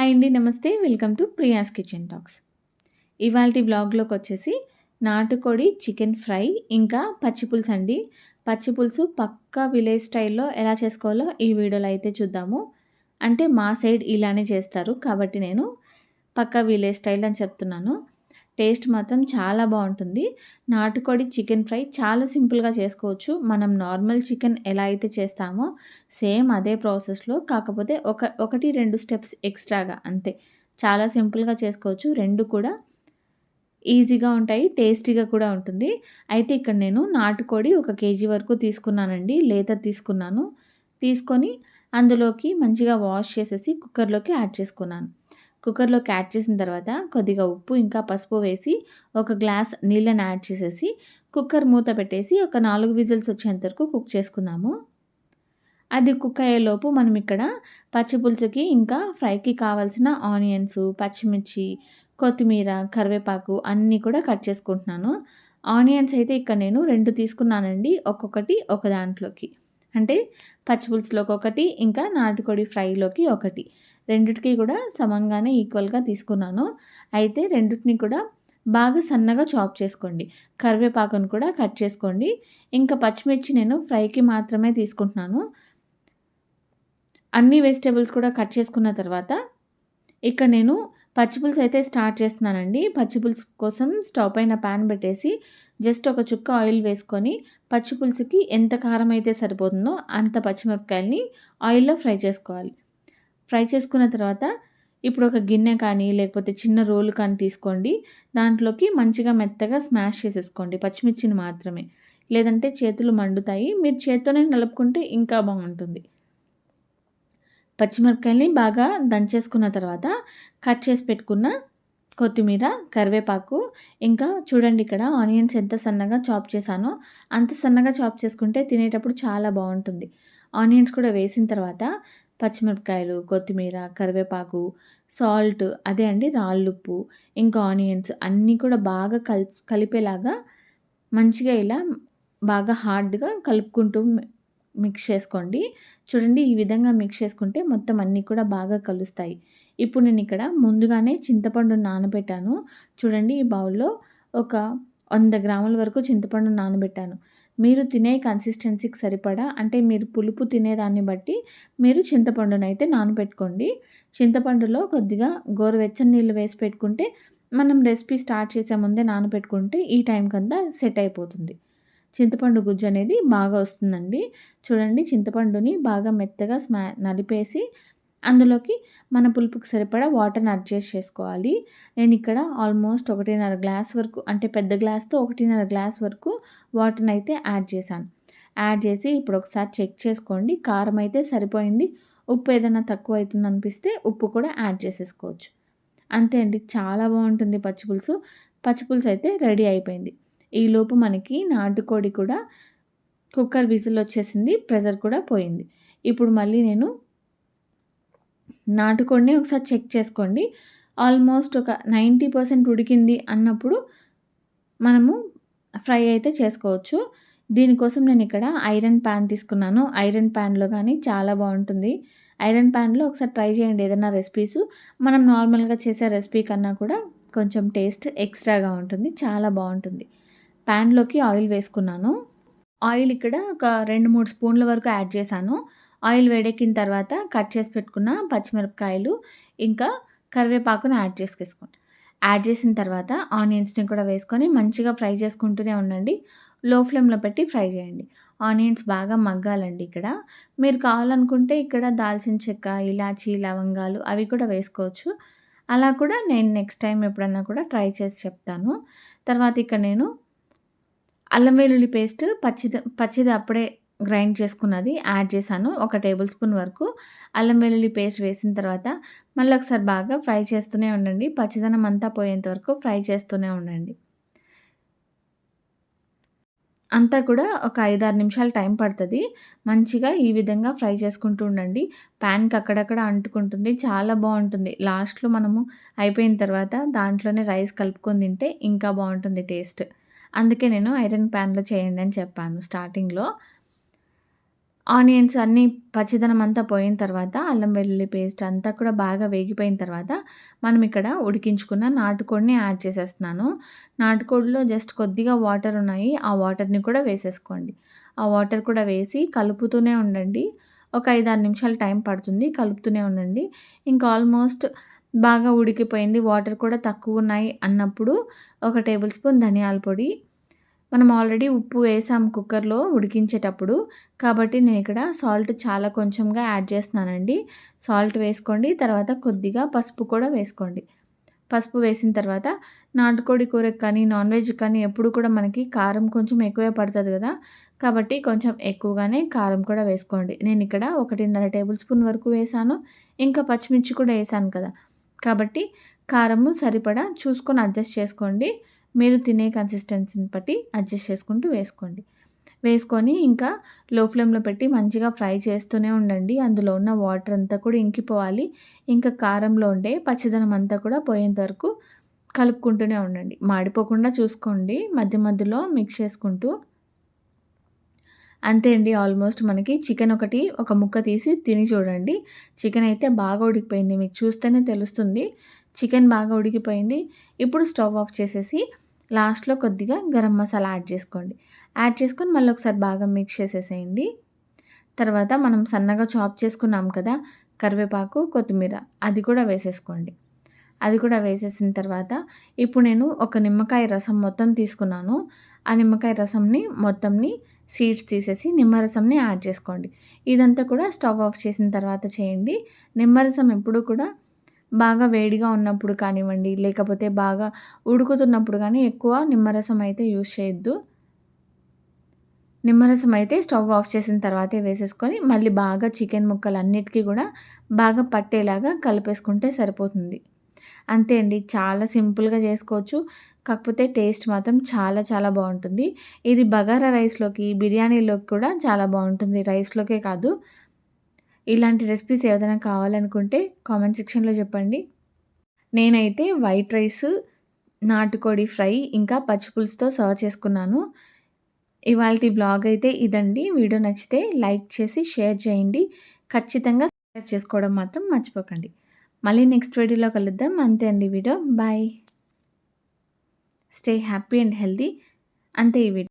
Hi అండి. నమస్తే. Welcome to Priya's kitchen talks. ఇవాల్టి వ్లాగ్‌లోకొచ్చేసి నాటుకోడి చికెన్ ఫ్రై, ఇంకా పచ్చి పులుసు అండి. పచ్చి పులుసు పక్కా విలేజ్ స్టైల్‌లో ఎలా చేసుకోవాలో ఈ వీడియోలో అయితే చూద్దాము. అంటే మా సైడ్ ఇలానే చేస్తారు. కాబట్టి నేను పక్కా విలేజ్ స్టైల్ అని చెప్తున్నాను. టేస్ట్ మాత్రం చాలా బావుంటుంది. నాటుకోడి చికెన్ ఫ్రై చాలా సింపుల్‌గా చేసుకోవచ్చు. మనం నార్మల్ చికెన్ ఎలా అయితే చేస్తామో సేమ్ అదే ప్రాసెస్‌లో, కాకపోతే ఒకటి 2 స్టెప్స్ ఎక్స్‌ట్రాగా అంతే. చాలా సింపుల్‌గా చేసుకోవచ్చు. 2 కూడా ఈజీగా ఉంటాయి. టేస్టీగా కూడా ఉంటుంది. అయితే ఇక్కడ నేను నాటుకోడి 1 కేజీ వరకు తీసుకున్నానండి. లేతది తీసుకున్నాను. తీసుకొని అందులోకి మంచిగా వాష్ చేసేసి కుక్కర్‌లోకి యాడ్ చేసుకున్నాను. కుక్కర్‌లోకి యాడ్ చేసిన తర్వాత కొద్దిగా ఉప్పు, ఇంకా పసుపు వేసి ఒక గ్లాస్ నీళ్ళని యాడ్ చేసేసి కుక్కర్ మూత పెట్టేసి ఒక 4 విజిల్స్ వచ్చేంత వరకు కుక్ చేసుకుందాము. అది కుక్ అయ్యేలోపు మనం ఇక్కడ పచ్చి పులుసుకి ఇంకా ఫ్రైకి కావాల్సిన ఆనియన్స్, పచ్చిమిర్చి, కొత్తిమీర, కరివేపాకు అన్నీ కూడా కట్ చేసుకుంటున్నాను. ఆనియన్స్ అయితే ఇక్కడ నేను 2 తీసుకున్నానండి. ఒక్కొక్కటి ఒక దాంట్లోకి. అంటే పచ్చి పులుసులోకి ఒకటి, ఇంకా నాటుకోడి ఫ్రైలోకి ఒకటి. రెండిటికి కూడా సమంగానే ఈక్వల్‌గా తీసుకున్నాను. అయితే రెండిటిని కూడా బాగా సన్నగా చాప్ చేసుకోండి. కరివేపాకును కూడా కట్ చేసుకోండి. ఇంకా పచ్చిమిర్చి నేను ఫ్రైకి మాత్రమే తీసుకుంటున్నాను. అన్ని వెజిటబుల్స్ కూడా కట్ చేసుకున్న తర్వాత ఇక్కడ నేను పచ్చి పులుసు అయితే స్టార్ట్ చేస్తున్నానండి. పచ్చి పులుసు కోసం స్టవ్ పైన పాన్ పెట్టేసి జస్ట్ ఒక చుక్క ఆయిల్ వేసుకొని పచ్చి పులుసుకి ఎంత కారం అయితే సరిపోతుందో అంత పచ్చిమిరపకాయలని ఆయిల్‌లో ఫ్రై చేసుకోవాలి. ఫ్రై చేసుకున్న తర్వాత ఇప్పుడు ఒక గిన్నె కానీ, లేకపోతే చిన్న రోలు కానీ తీసుకోండి. దాంట్లోకి మంచిగా మెత్తగా స్మాష్ చేసేసుకోండి పచ్చిమిర్చిని మాత్రమే. లేదంటే చేతులు మండుతాయి. మీరు చేత్తోనే నలుపుకుంటే ఇంకా బాగుంటుంది. పచ్చిమిరపకాయలని బాగా దంచేసుకున్న తర్వాత కట్ చేసి పెట్టుకున్న కొత్తిమీర, కరివేపాకు, ఇంకా చూడండి ఇక్కడ ఆనియన్స్ ఎంత సన్నగా చాప్ చేశానో అంత సన్నగా చాప్ చేసుకుంటే తినేటప్పుడు చాలా బావుంటుంది. ఆనియన్స్ కూడా వేసిన తర్వాత పచ్చిమిరపకాయలు, కొత్తిమీర, కరివేపాకు, సాల్ట్ అదే అండి రాళ్ళుప్పు, ఇంకా ఆనియన్స్ అన్నీ కూడా బాగా కలిపేలాగా మంచిగా ఇలా బాగా హార్డ్‌గా కలుపుకుంటూ మిక్స్ చేసుకోండి. చూడండి ఈ విధంగా మిక్స్ చేసుకుంటే మొత్తం అన్నీ కూడా బాగా కలుస్తాయి. ఇప్పుడు నేను ఇక్కడ ముందుగానే చింతపండుని నానబెట్టాను. చూడండి ఈ బౌల్‌లో ఒక 100 గ్రాముల వరకు చింతపండుని నానబెట్టాను. మీరు తినే కన్సిస్టెన్సీకి సరిపడా, అంటే మీరు పులుపు తినేదాన్ని బట్టి మీరు చింతపండునైతే నానబెట్టుకోండి. చింతపండులో కొద్దిగా గోరువెచ్చని నీళ్ళు వేసి పెట్టుకుంటే, మనం రెసిపీ స్టార్ట్ చేసే ముందే నానబెట్టుకుంటే ఈ టైంకంతా సెట్ అయిపోతుంది. చింతపండు గుజ్జనేది బాగా వస్తుందండి. చూడండి చింతపండుని బాగా మెత్తగా నలిపేసి అందులోకి మన పులుపుకి సరిపడా వాటర్‌ని అడ్జస్ట్ చేసుకోవాలి. నేనిక్కడ ఆల్మోస్ట్ 1.5 గ్లాస్ వరకు, అంటే పెద్ద గ్లాస్‌తో 1.5 గ్లాస్ వరకు వాటర్‌నైతే యాడ్ చేశాను. యాడ్ చేసి ఇప్పుడు ఒకసారి చెక్ చేసుకోండి. కారం అయితే సరిపోయింది. ఉప్పు ఏదైనా తక్కువైతుందనిపిస్తే ఉప్పు కూడా యాడ్ చేసేసుకోవచ్చు. అంతే అండి. చాలా బావుంటుంది పచ్చి పులుసు. పచ్చి పులుసయితే రెడీ అయిపోయింది. ఈలోపు మనకి నాటుకోడి కూడా కుక్కర్ విజిల్ వచ్చేసింది. ప్రెషర్ కూడా పోయింది. ఇప్పుడు మళ్ళీ నేను నాటుకోడిని ఒకసారి చెక్ చేసుకోండి. ఆల్మోస్ట్ ఒక 90% ఉడికింది అన్నప్పుడు మనము ఫ్రై అయితే చేసుకోవచ్చు. దీనికోసం నేనిక్కడ ఐరన్ పాన్ తీసుకున్నాను. ఐరన్ పాన్‌లో గానీ చాలా బావుంటుంది. ఐరన్ పాన్‌లో ఒకసారి ట్రై చేయండి ఏదైనా రెసిపీసు. మనం నార్మల్‌గా చేసే రెసిపీ కన్నా కూడా కొంచెం టేస్ట్ ఎక్స్‌ట్రాగా ఉంటుంది. చాలా బావుంటుంది. పాన్‌లోకి ఆయిల్ వేసుకున్నాను. ఆయిల్ ఇక్కడ ఒక 2, 3 స్పూన్ల వరకు యాడ్ చేశాను. ఆయిల్ వేడెక్కిన తర్వాత కట్ చేసి పెట్టుకున్న పచ్చిమిరపకాయలు, ఇంకా కరివేపాకుని యాడ్ చేసేసుకోండి. యాడ్ చేసిన తర్వాత ఆనియన్స్‌ని కూడా వేసుకొని మంచిగా ఫ్రై చేసుకుంటూనే ఉండండి. లో ఫ్లేమ్‌లో పెట్టి ఫ్రై చేయండి. ఆనియన్స్ బాగా మగ్గాలండి ఇక్కడ. మీరు కావాలనుకుంటే ఇక్కడ దాల్చిన చెక్క, ఇలాచీ, లవంగాలు అవి కూడా వేసుకోవచ్చు. అలా కూడా నేను నెక్స్ట్ టైమ్ ఎప్పుడన్నా కూడా ట్రై చేసి చెప్తాను. తర్వాత ఇక్కడ నేను అల్లం వెల్లుల్లి పేస్ట్ పచ్చిది అప్పుడే గ్రైండ్ చేసుకున్నది యాడ్ చేశాను. ఒక టేబుల్ స్పూన్ వరకు అల్లం వెల్లుల్లి పేస్ట్ వేసిన తర్వాత మళ్ళీ ఒకసారి బాగా ఫ్రై చేస్తూనే ఉండండి. పచ్చిదనం అంతా పోయేంత వరకు ఫ్రై చేస్తూనే ఉండండి. అంతా కూడా ఒక 5, 6 నిమిషాలు టైం పడతది. మంచిగా ఈ విధంగా ఫ్రై చేసుకుంటూ ఉండండి. ప్యాన్‌కి అక్కడక్కడ అంటుకుంటుంది. చాలా బావుంటుంది. లాస్ట్‌లో మనము అయిపోయిన తర్వాత దాంట్లోనే రైస్ కలుపుకొని తింటే ఇంకా బావుంటుంది టేస్ట్. అందుకే నేను ఐరన్ ప్యాన్‌లో చేయండి అని చెప్పాను స్టార్టింగ్‌లో. ఆనియన్స్ అన్నీ పచ్చిదనం అంతా పోయిన తర్వాత అల్లం వెల్లుల్లి పేస్ట్ అంతా కూడా బాగా వేగిపోయిన తర్వాత మనం ఇక్కడ ఉడికించుకున్న నాటుకోడిని యాడ్ చేసేస్తున్నాను. నాటుకోడిలో జస్ట్ కొద్దిగా వాటర్ ఉన్నాయి. ఆ వాటర్‌ని కూడా వేసేసుకోండి. ఆ వాటర్ కూడా వేసి కలుపుతూనే ఉండండి. ఒక 5, 6 నిమిషాలు టైం పడుతుంది. కలుపుతూనే ఉండండి. ఇంకా ఆల్మోస్ట్ బాగా ఉడికిపోయింది. వాటర్ కూడా తక్కువున్నాయి అన్నప్పుడు ఒక టేబుల్ స్పూన్ ధనియాల పొడి, మనం ఆల్రెడీ ఉప్పు వేసాం కుక్కర్‌లో ఉడికించేటప్పుడు. కాబట్టి నేనిక్కడ సాల్ట్ చాలా కొంచెంగా యాడ్ చేస్తున్నానండి. సాల్ట్ వేసుకోండి. తర్వాత కొద్దిగా పసుపు కూడా వేసుకోండి. పసుపు వేసిన తర్వాత నాటుకోడి కూరకి కానీ, నాన్ వెజ్‌కి కానీ ఎప్పుడు కూడా మనకి కారం కొంచెం ఎక్కువే పడతది గదా! కాబట్టి కొంచెం ఎక్కువగానే కారం కూడా వేసుకోండి. నేనిక్కడ 1.5 టేబుల్ స్పూన్ వరకు వేశాను. ఇంకా పచ్చిమిర్చి కూడా ఏసాను కదా! కాబట్టి కారము సరిపడా చూసుకొని అడ్జస్ట్ చేసుకోండి. మీరు తినే కన్సిస్టెన్సీని బట్టి అడ్జస్ట్ చేసుకుంటూ వేసుకోండి. వేసుకొని ఇంకా లో ఫ్లేమ్‌లో పెట్టి మంచిగా ఫ్రై చేస్తూనే ఉండండి. అందులో ఉన్న వాటర్ అంతా కూడా ఇంకిపోవాలి. ఇంకా కారంలో ఉండే పచ్చిదనం అంతా కూడా పోయేంత వరకు కలుపుకుంటూనే ఉండండి. మాడిపోకుండా చూసుకోండి. మధ్య మధ్యలో మిక్స్ చేసుకుంటూ. అంతే అండి. ఆల్మోస్ట్ మనకి చికెన్ ఒక ముక్క తీసి తిని చూడండి. చికెన్ అయితే బాగా ఉడికిపోయింది. మీకు చూస్తేనే తెలుస్తుంది. చికెన్ బాగా ఉడికిపోయింది. ఇప్పుడు స్టవ్ ఆఫ్ చేసేసి లాస్ట్‌లో కొద్దిగా గరం మసాలా యాడ్ చేసుకోండి. యాడ్ చేసుకొని మళ్ళీ ఒకసారి బాగా మిక్స్ చేసేసేయండి. తర్వాత మనం సన్నగా చాప్ చేసుకున్నాం కదా! కరివేపాకు, కొత్తిమీర అది కూడా వేసేసుకోండి. అది కూడా వేసేసిన తర్వాత ఇప్పుడు నేను ఒక నిమ్మకాయ రసం మొత్తం తీసుకున్నాను. ఆ నిమ్మకాయ రసంని మొత్తంని సీడ్స్ తీసేసి నిమ్మరసంని యాడ్ చేసుకోండి. ఇదంతా కూడా స్టవ్ ఆఫ్ చేసిన తర్వాత చేయండి. నిమ్మరసం ఎప్పుడూ కూడా బాగా వేడిగా ఉన్నప్పుడు కానివ్వండి, లేకపోతే బాగా ఉడుకుతున్నప్పుడు గానీ ఎక్కువ నిమ్మరసం అయితే యూజ్ చేయొద్దు. నిమ్మరసం అయితే స్టవ్ ఆఫ్ చేసిన తర్వాతే వేసేసుకొని మళ్ళీ బాగా చికెన్ ముక్కలన్నిటికి గూడా బాగా పట్టేలాగా కలిపేసుకుంటే సరిపోతుంది. అంతే అండి. చాలా సింపుల్‌గా చేసుకోవచ్చు. కాకపోతే టేస్ట్ మాత్రం చాలా చాలా బావుంటుంది. ఇది బగారా రైస్‌లోకి, బిర్యానీలోకి కూడా చాలా బావుంటుంది. రైస్‌లోకే కాదు. ఇలాంటి రెసిపీస్ ఏదైనా కావాలనుకుంటే కామెంట్ సెక్షన్‌లో చెప్పండి. నేనైతే వైట్ రైస్, నాటుకోడి ఫ్రై ఇంకా పచ్చి పులుసుతో సర్వ్ చేసుకున్నాను. ఇవాల్టి వ్లాగ్ అయితే ఇదండి. వీడియో నచ్చితే లైక్ చేసి షేర్ చేయండి. ఖచ్చితంగా సబ్స్క్రైబ్ చేసుకోవడం మాత్రం మర్చిపోకండి. మళ్ళీ నెక్స్ట్ వీడియోలో కలుద్దాం. అంతే అండి video. Bye. Stay happy and healthy. అంతే ఈ వీడియో.